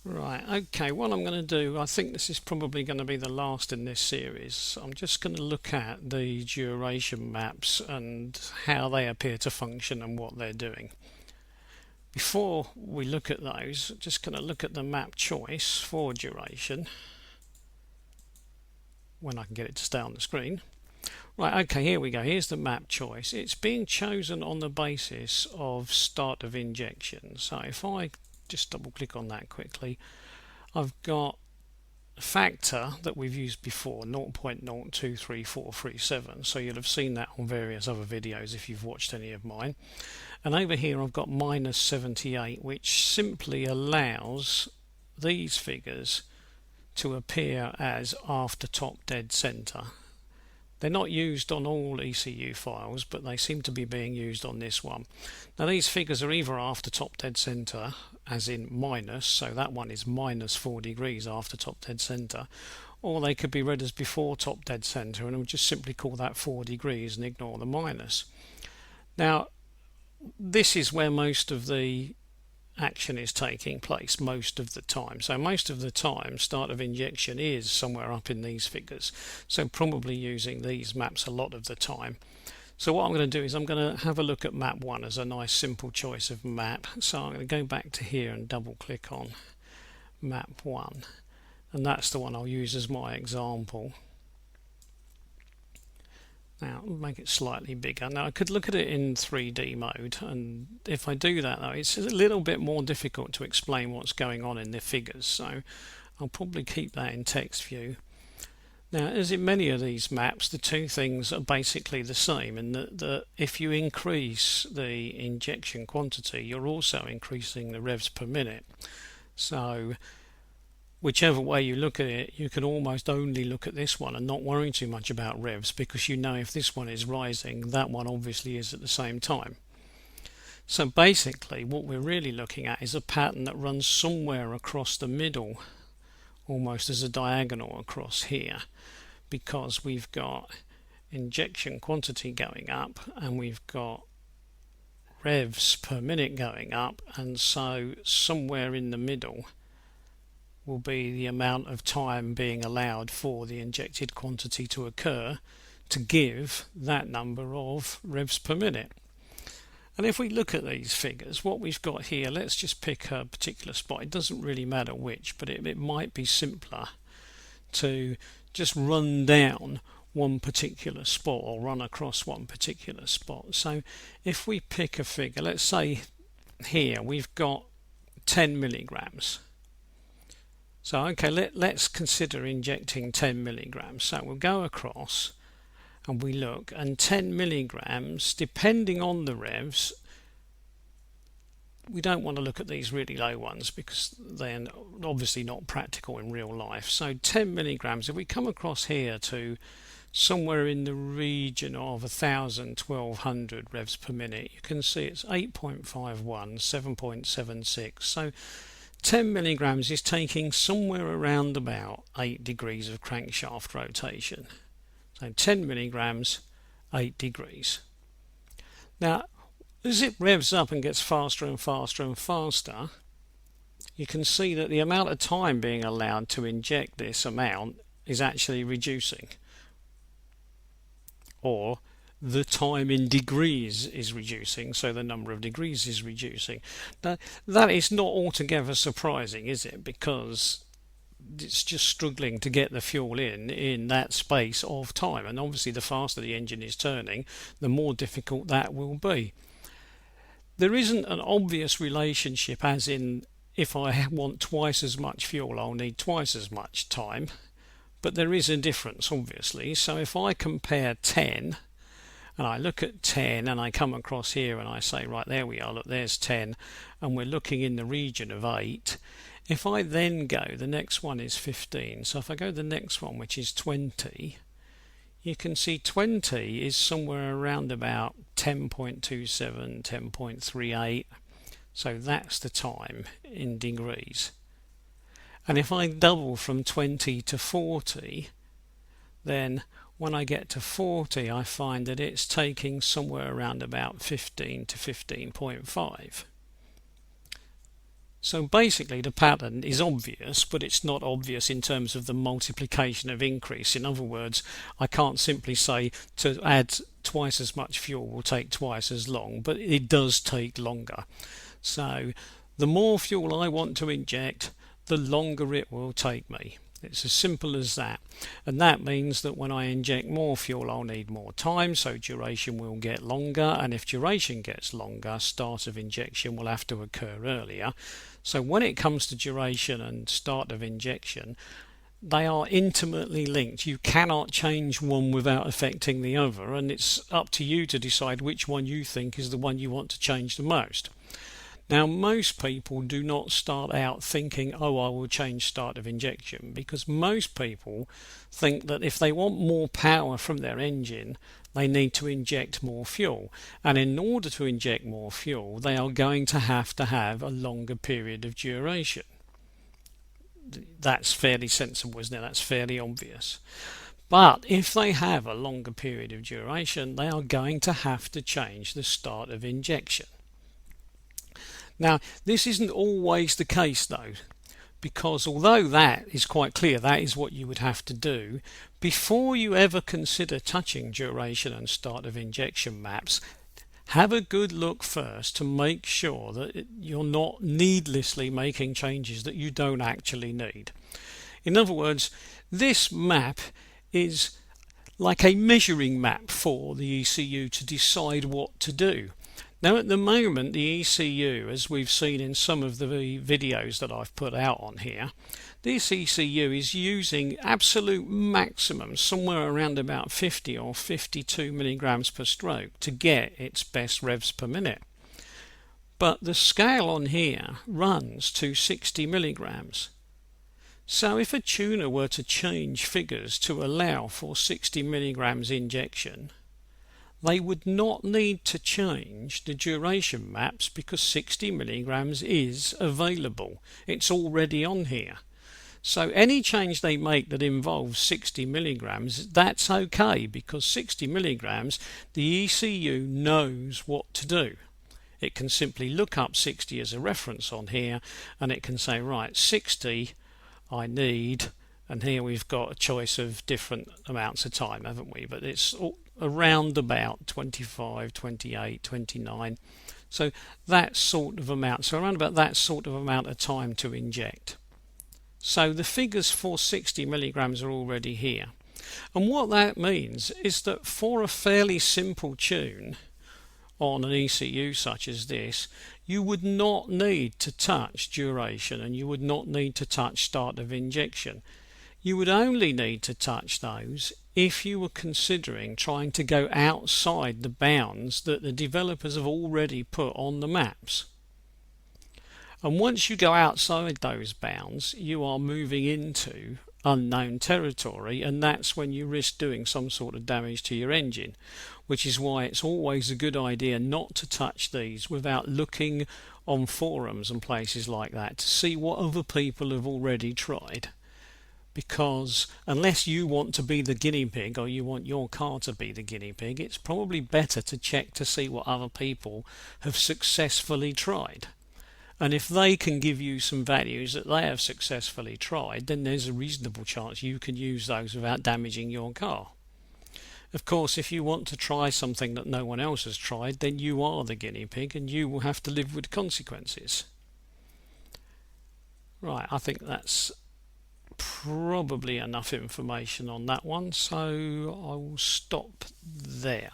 Right, okay, what I'm going to do, I think this is probably going to be the last in this series. I'm just going to look at the duration maps and how they appear to function and what they're doing. Before we look at those, just going to look at the map choice for duration when I can get it to stay on the screen. Right, okay, here we go. Here's the map choice. It's being chosen on the basis of start of injection. So if I just double click on that quickly, I've got a factor that we've used before, 0.023437. So you'll have seen that on various other videos if you've watched any of mine. And over here I've got minus 78, which simply allows these figures to appear as after top dead center. They're not used on all ECU files, but they seem to be being used on this one. Now these figures are either after top dead center, as in minus, so that one is minus 4 degrees after top dead center, or they could be read as before top dead center, and we'll just simply call that 4 degrees and ignore the minus. Now this is where most of the action is taking place most of the time. So most of the time start of injection is somewhere up in these figures, so probably using these maps a lot of the time. So what I'm going to do is I'm going to have a look at map 1 as a nice simple choice of map. So I'm going to go back to here and double click on map 1, and that's the one I'll use as my example. Now make it slightly bigger. Now I could look at it in 3D mode, and if I do that though, it's a little bit more difficult to explain what's going on in the figures, so I'll probably keep that in text view. Now, as in many of these maps, the two things are basically the same, in that if you increase the injection quantity, you're also increasing the revs per minute. So whichever way you look at it, you can almost only look at this one and not worry too much about revs, because you know if this one is rising, that one obviously is at the same time. So basically what we're really looking at is a pattern that runs somewhere across the middle, almost as a diagonal across here, because we've got injection quantity going up and we've got revs per minute going up, and so somewhere in the middle will be the amount of time being allowed for the injected quantity to occur to give that number of revs per minute. And if we look at these figures, what we've got here, let's just pick a particular spot. It doesn't really matter which, but it might be simpler to just run down one particular spot or run across one particular spot. So if we pick a figure, let's say here we've got 10 milligrams. So okay, let's consider injecting 10 milligrams. So we'll go across and we look, and 10 milligrams, depending on the revs, we don't want to look at these really low ones because they're obviously not practical in real life. So 10 milligrams, if we come across here to somewhere in the region of 1,000, 1,200 revs per minute, you can see it's 8.51, 7.76. So 10 milligrams is taking somewhere around about 8 degrees of crankshaft rotation. So 10 milligrams, 8 degrees. Now, as it revs up and gets faster and faster and faster, you can see that the amount of time being allowed to inject this amount is actually reducing. Or the time in degrees is reducing, so the number of degrees is reducing. Now, that is not altogether surprising, is it? Because it's just struggling to get the fuel in that space of time, and obviously the faster the engine is turning, the more difficult that will be. There isn't an obvious relationship, as in if I want twice as much fuel I'll need twice as much time, but there is a difference obviously. So if I compare 10 and I look at 10 and I come across here and I say, right, there we are, look, there's 10, and we're looking in the region of 8. If I then go, the next one is 15, so if I go to the next one, which is 20, you can see 20 is somewhere around about 10.27, 10.38, so that's the time in degrees. And if I double from 20 to 40, then when I get to 40, I find that it's taking somewhere around about 15 to 15.5. So basically the pattern is obvious, but it's not obvious in terms of the multiplication of increase. In other words, I can't simply say to add twice as much fuel will take twice as long, but it does take longer. So the more fuel I want to inject, the longer it will take me. It's as simple as that. And that means that when I inject more fuel, I'll need more time, so duration will get longer. And if duration gets longer, start of injection will have to occur earlier. So when it comes to duration and start of injection, they are intimately linked. You cannot change one without affecting the other, and it's up to you to decide which one you think is the one you want to change the most. Now, most people do not start out thinking, oh, I will change start of injection, because most people think that if they want more power from their engine, they need to inject more fuel. And in order to inject more fuel, they are going to have a longer period of duration. That's fairly sensible, isn't it? That's fairly obvious. But if they have a longer period of duration, they are going to have to change the start of injection. Now, this isn't always the case though, because although that is quite clear, that is what you would have to do, before you ever consider touching duration and start of injection maps, have a good look first to make sure that you're not needlessly making changes that you don't actually need. In other words, this map is like a measuring map for the ECU to decide what to do. Now at the moment the ECU, as we've seen in some of the videos that I've put out on here, this ECU is using absolute maximum somewhere around about 50 or 52 milligrams per stroke to get its best revs per minute. But the scale on here runs to 60 milligrams. So if a tuner were to change figures to allow for 60 milligrams injection, they would not need to change the duration maps because 60 milligrams is available. It's already on here. So any change they make that involves 60 milligrams, that's okay, because 60 milligrams, the ECU knows what to do. It can simply look up 60 as a reference on here, and it can say, right, 60 I need, and here we've got a choice of different amounts of time, haven't we? But it's around about 25, 28, 29. So that sort of amount, so around about that sort of amount of time to inject. So the figures for 60 milligrams are already here. And what that means is that for a fairly simple tune on an ECU such as this, you would not need to touch duration and you would not need to touch start of injection. You would only need to touch those if you were considering trying to go outside the bounds that the developers have already put on the maps. And once you go outside those bounds, you are moving into unknown territory, and that's when you risk doing some sort of damage to your engine, which is why it's always a good idea not to touch these without looking on forums and places like that to see what other people have already tried. Because unless you want to be the guinea pig or you want your car to be the guinea pig, it's probably better to check to see what other people have successfully tried. And if they can give you some values that they have successfully tried, then there's a reasonable chance you can use those without damaging your car. Of course, if you want to try something that no one else has tried, then you are the guinea pig and you will have to live with consequences. Right, I think that's probably enough information on that one, so I will stop there.